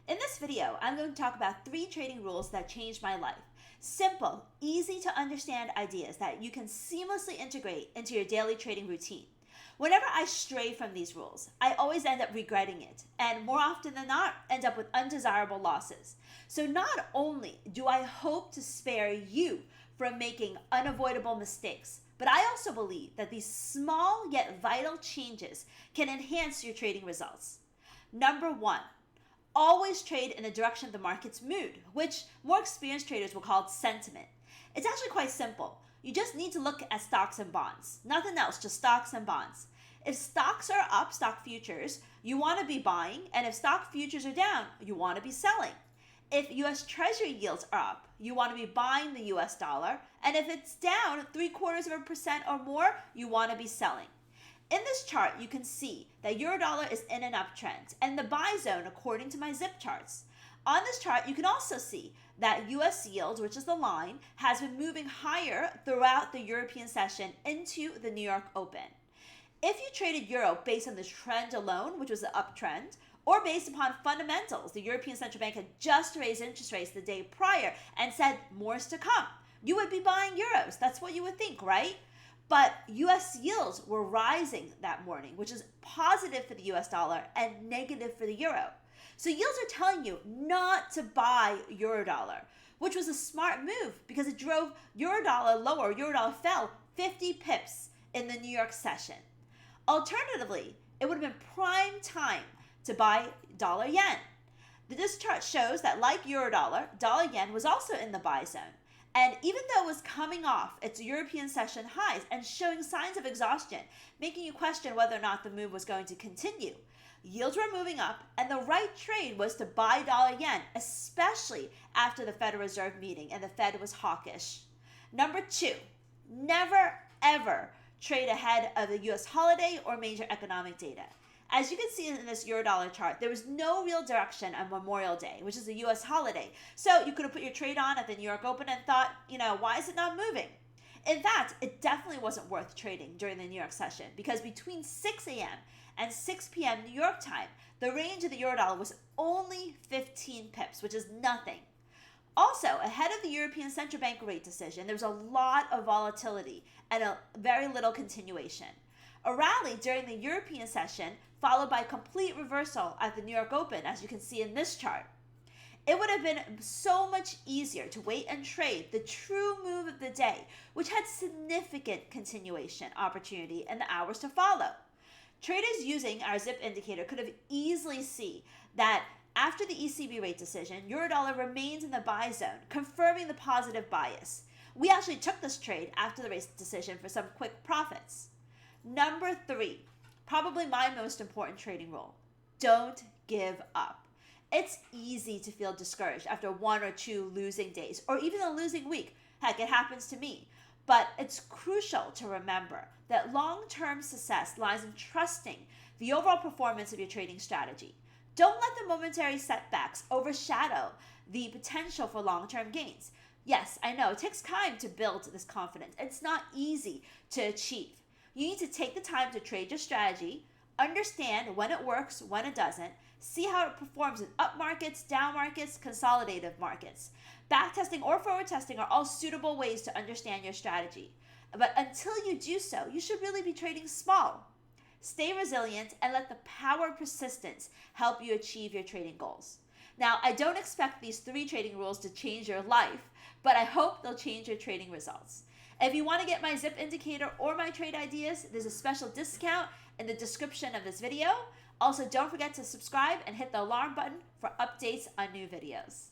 In this video, I'm going to talk about 3 trading rules that changed my life. Simple, easy to understand ideas that you can seamlessly integrate into your daily trading routine. Whenever I stray from these rules, I always end up regretting it, and more often than not, end up with undesirable losses. So not only do I hope to spare you from making unavoidable mistakes, but I also believe that these small yet vital changes can enhance your trading results. Number 1, always trade in the direction of the market's mood, which more experienced traders will call sentiment. It's actually quite simple. You just need to look at stocks and bonds. Nothing else, just stocks and bonds. If stocks are up, stock futures, you want to be buying, and if stock futures are down, you want to be selling. If US Treasury yields are up, you want to be buying the US dollar, and if it's down 0.75% or more, you want to be selling. In this chart, you can see that Eurodollar is in an uptrend and the buy zone according to my zip charts. On this chart, you can also see that US yield, which is the line, has been moving higher throughout the European session into the New York Open. If you traded Euro based on this trend alone, which was an uptrend, or based upon fundamentals, the European Central Bank had just raised interest rates the day prior and said more is to come, you would be buying euros. That's what you would think, right? But US yields were rising that morning, which is positive for the US dollar and negative for the euro. So yields are telling you not to buy Eurodollar, which was a smart move because it drove Eurodollar lower. Eurodollar fell 50 pips in the New York session. Alternatively, it would have been prime time to buy dollar yen. This chart shows that like Eurodollar, dollar yen was also in the buy zone. And even though it was coming off its European session highs and showing signs of exhaustion, making you question whether or not the move was going to continue, yields were moving up, and the right trade was to buy dollar yen, especially after the Federal Reserve meeting and the Fed was hawkish. Number 2, never ever trade ahead of the US holiday or major economic data. As you can see in this Eurodollar chart, there was no real direction on Memorial Day, which is a US holiday. So you could have put your trade on at the New York Open and thought, why is it not moving? In fact, it definitely wasn't worth trading during the New York session because between 6 a.m. and 6 p.m. New York time, the range of the Eurodollar was only 15 pips, which is nothing. Also, ahead of the European Central Bank rate decision, there was a lot of volatility and a very little continuation. A rally during the European session, followed by a complete reversal at the New York Open, as you can see in this chart. It would have been so much easier to wait and trade the true move of the day, which had significant continuation opportunity in the hours to follow. Traders using our ZIP indicator could have easily seen that after the ECB rate decision, Eurodollar remains in the buy zone, confirming the positive bias. We actually took this trade after the rate decision for some quick profits. Number 3, probably my most important trading rule, don't give up. It's easy to feel discouraged after 1 or 2 losing days or even a losing week. Heck, it happens to me. But it's crucial to remember that long-term success lies in trusting the overall performance of your trading strategy. Don't let the momentary setbacks overshadow the potential for long-term gains. Yes, I know it takes time to build this confidence. It's not easy to achieve. You need to take the time to trade your strategy, understand when it works, when it doesn't, see how it performs in up markets, down markets, consolidative markets. Backtesting or forward testing are all suitable ways to understand your strategy. But until you do so, you should really be trading small. Stay resilient and let the power of persistence help you achieve your trading goals. Now, I don't expect these 3 trading rules to change your life, but I hope they'll change your trading results. If you want to get my ZIP indicator or my trade ideas, there's a special discount in the description of this video. Also, don't forget to subscribe and hit the alarm button for updates on new videos.